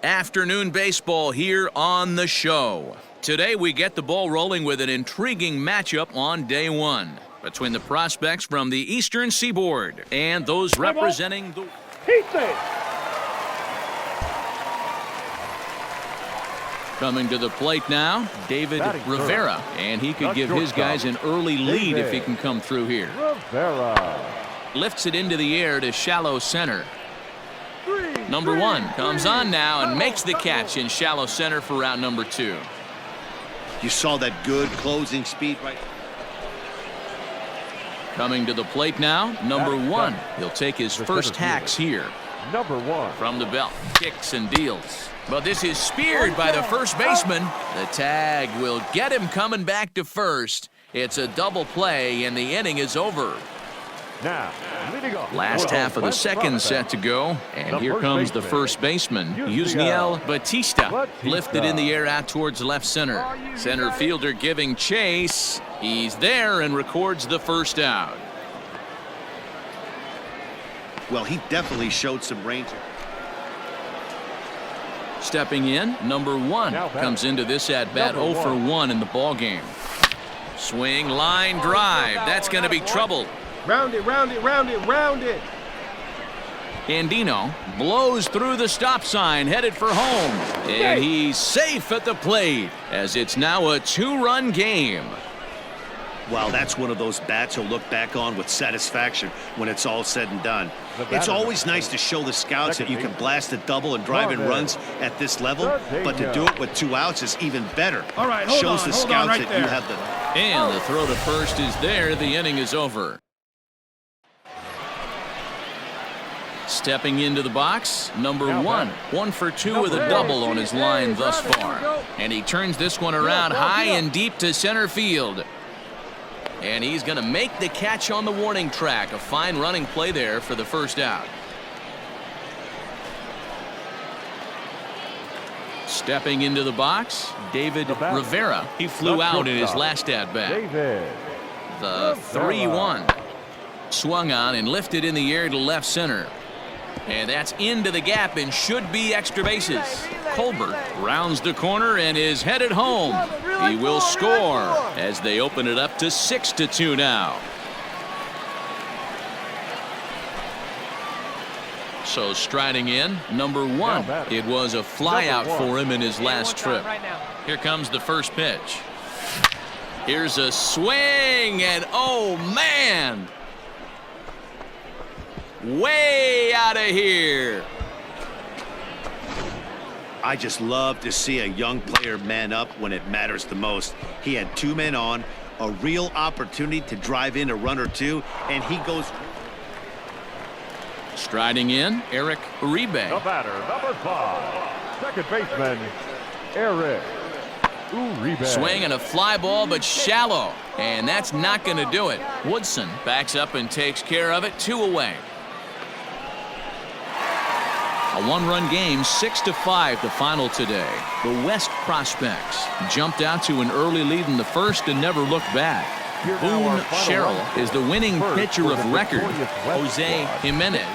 Afternoon baseball here on the show. Today we get the ball rolling with an intriguing matchup on day one between the prospects from the Eastern Seaboard and those representing the... Coming to the plate now, David Rivera, and he could give his guys an early lead if he can come through here. Lifts it into the air to shallow center. Number one comes on now and makes the catch in shallow center for round number 2. You saw that good closing speed right. Coming to the plate now, number 1. He'll take his first hacks here. Number 1. From the belt, kicks and deals. But this is speared by the first baseman. The tag will get him coming back to first. It's a double play and the inning is over. Now, last half of the second set to go, and here comes the first baseman, Yusniel Batista, lifted in the air out towards left center. Center fielder giving chase. He's there and records the first out. Well, he definitely showed some range. Stepping in, number 1 comes into this at-bat 0 for 1 in the ballgame. Swing, line drive. That's going to be trouble. Round it, round it, round it, round it. Andino blows through the stop sign, headed for home. And he's safe at the plate, as it's now a 2-run game. Wow, that's one of those bats he'll look back on with satisfaction when it's all said and done. It's always nice to show the scouts that you can blast a double and drive in runs at this level, but to do it with 2 outs is even better. All right, shows the scouts that you have the... And the throw to first is there. The inning is over. Stepping into the box, number 1. 1 for 2 with a double on his line thus far. And he turns this one around high and deep to center field. And he's going to make the catch on the warning track. A fine running play there for the first out. Stepping into the box, David Rivera. He flew out in his last at-bat. The 3-1. Swung on and lifted in the air to left center. And that's into the gap and should be extra bases. Colbert rounds the corner and is headed home. He will score as they open it up to 6-2 now. So striding in, number 1. It was a fly out for him in his last trip. Here comes the first pitch. Here's a swing and oh man! Way out of here. I just love to see a young player man up when it matters the most. He had 2 men on, a real opportunity to drive in a run or 2, and he goes. Striding in, Eric Uribe. The batter, number 5, second baseman, Eric Uribe. Swing and a fly ball, but shallow, and that's not going to do it. Woodson backs up and takes care of it. 2 away. A 1-run game, 6-5 the final today. The West prospects jumped out to an early lead in the first and never looked back. Boone Sherrill is the winning pitcher of record. Jose Jimenez.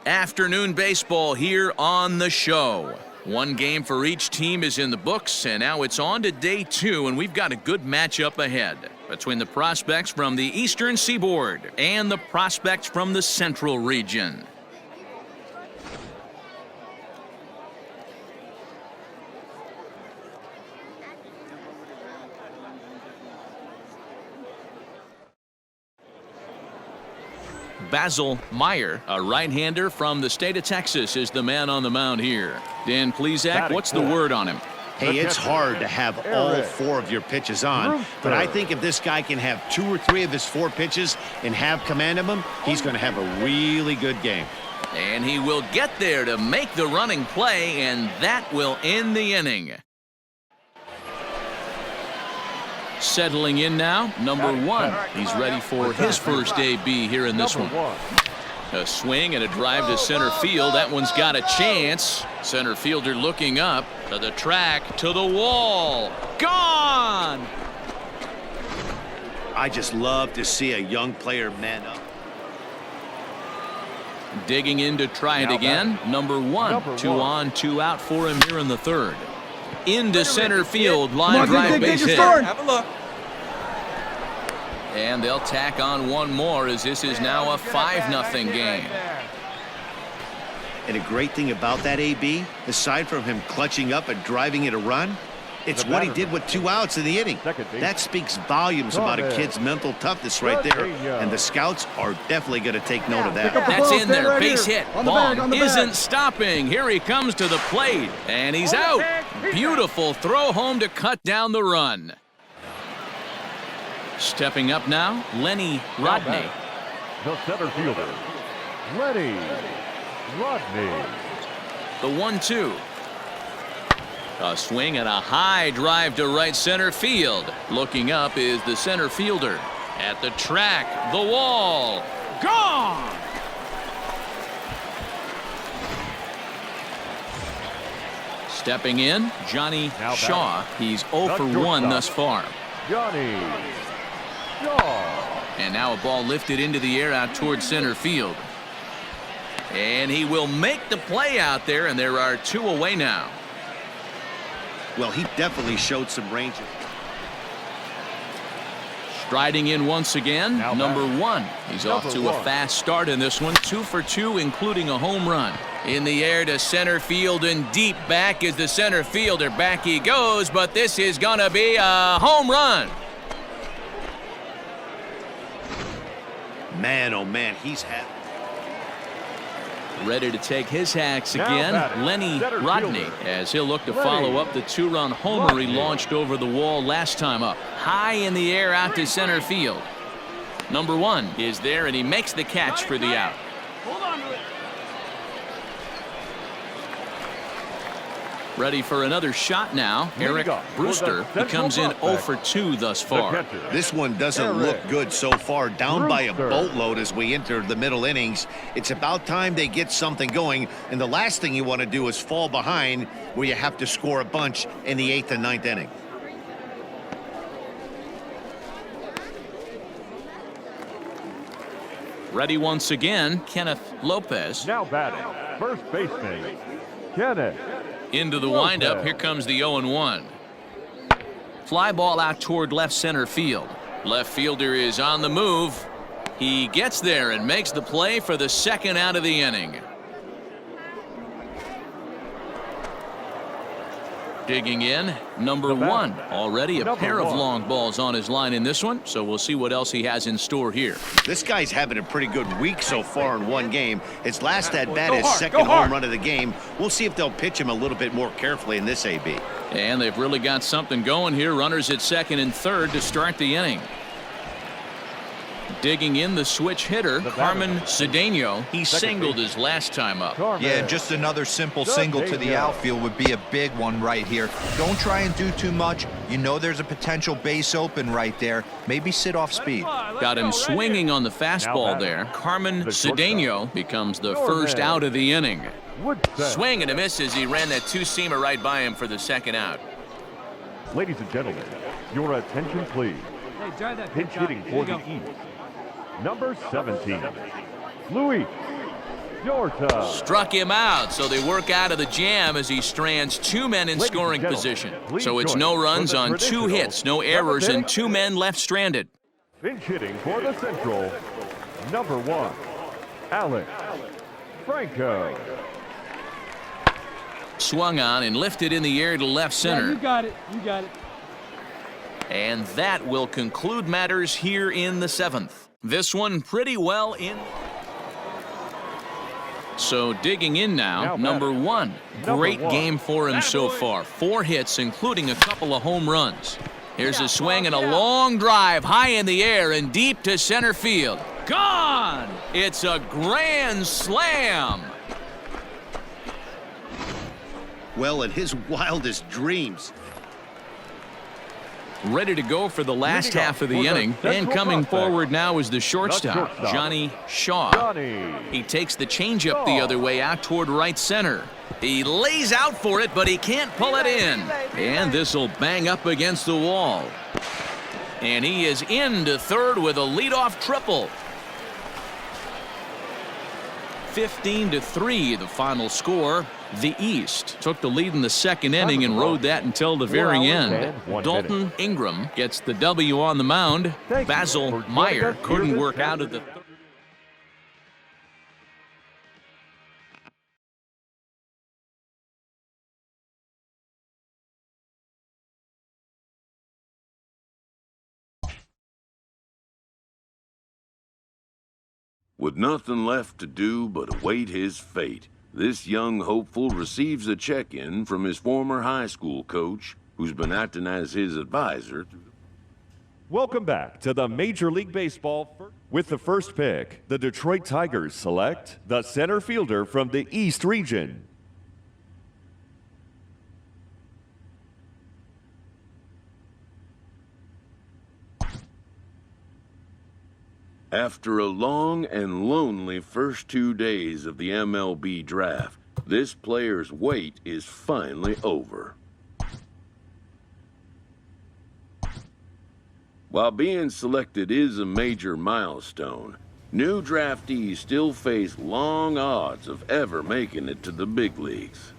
Afternoon baseball here on the show. 1 game for each team is in the books, and now it's on to day 2, and we've got a good matchup ahead between the prospects from the Eastern Seaboard and the prospects from the Central region. Basil Meyer, a right-hander from the state of Texas, is the man on the mound here. Dan Plesac, what's the word on him? Hey, it's hard to have all 4 of your pitches on, but I think if this guy can have 2 or 3 of his 4 pitches and have command of them, he's going to have a really good game. And he will get there to make the running play, and that will end the inning. Settling in now, number 1. He's ready for his first AB here in this one. A swing and a drive to center field. That one's got a chance. Center fielder looking up to the track, to the wall. Gone! I just love to see a young player man up. Digging in to try it again. Number 1. 2 on, 2 out for him here in the 3rd. Into center field. Line drive, base hit. Have a look. And they'll tack on one more as this is now a 5-0 game. And a great thing about that AB, aside from him clutching up and driving it a run, it's what he did with 2 outs in the inning. That speaks volumes about a kid's mental toughness right there. And the scouts are definitely going to take note of that. That's in there. Base hit. Ball isn't stopping. Here he comes to the plate. And he's out. Beautiful throw home to cut down the run. Stepping up now, Lenny Rodney. The center fielder, Lenny Rodney. The 1-2. A swing and a high drive to right center field. Looking up is the center fielder. At the track, the wall. Gone! Stepping in, Johnny Shaw. He's 0 for 1 thus far. Johnny Shaw. And now a ball lifted into the air out towards center field. And he will make the play out there, and there are 2 away now. Well, he definitely showed some range. Striding in once again, number 1. He's off to a fast start in this one. 2 for 2, including a home run. In the air to center field and deep back is the center fielder. Back he goes, but this is going to be a home run. Man, oh man, he's happy. Ready to take his hacks again, Lenny Rodney, as he'll look to follow up the 2-run homer he launched over the wall last time up. High in the air out to center field. Number 1 is there, and he makes the catch for the out. Hold on to it. Ready for another shot now. Eric Brewster. He comes in 0 for 2 thus far. This one doesn't look good so far. Down by a boatload as we enter the middle innings. It's about time they get something going. And the last thing you want to do is fall behind where you have to score a bunch in the 8th and 9th inning. Ready once again, Kenneth Lopez. Now batting, first baseman, Kenneth. Into the windup, here comes the 0-1. Fly ball out toward left center field. Left fielder is on the move. He gets there and makes the play for the 2nd out of the inning. Digging in, number 1. Already a pair of long balls on his line in this one, so we'll see what else he has in store here. This guy's having a pretty good week so far in one game. His last at-bat is 2nd home run of the game. We'll see if they'll pitch him a little bit more carefully in this AB. And they've really got something going here. Runners at 2nd and 3rd to start the inning. Digging in the switch hitter, Carmen Cedeno. He singled his last time up. Yeah, just another simple single to the outfield would be a big one right here. Don't try and do too much. You know there's a potential base open right there. Maybe sit off speed. Got him swinging on the fastball there. Carmen Cedeno becomes the 1st out of the inning. Swing and a miss as he ran that 2-seamer right by him for the 2nd out. Ladies and gentlemen, your attention please. Pinch hitting for the East. Number 17, Luis Yorta. Struck him out, so they work out of the jam as he strands 2 men in scoring position. So it's no runs on 2 hits, no errors, and 2 men left stranded. Pinch hitting for the Central, number 1, Alex Franco. Swung on and lifted in the air to left center. Yeah, you got it. You got it. And that will conclude matters here in the 7th. This one pretty well in. So digging in now, number one. Great game for him so far. 4 hits, including a couple of home runs. Here's a swing and a long drive high in the air and deep to center field. Gone! It's a grand slam. Well, in his wildest dreams. Ready to go for the last half of the inning. And coming forward now is the shortstop, Johnny Shaw. He takes the changeup the other way out toward right center. He lays out for it, but he can't pull it in. And this will bang up against the wall. And he is into third with a leadoff triple. 15-3, the final score. The East took the lead in the second inning and rode that until the very end. Dalton Ingram gets the W on the mound. Basil Meyer couldn't work out of the With nothing left to do but await his fate, this young hopeful receives a check-in from his former high school coach, who's been acting as his advisor. Welcome back to the Major League Baseball. With the first pick, the Detroit Tigers select the center fielder from the East region. After a long and lonely first 2 days of the MLB draft, this player's wait is finally over. While being selected is a major milestone, new draftees still face long odds of ever making it to the big leagues.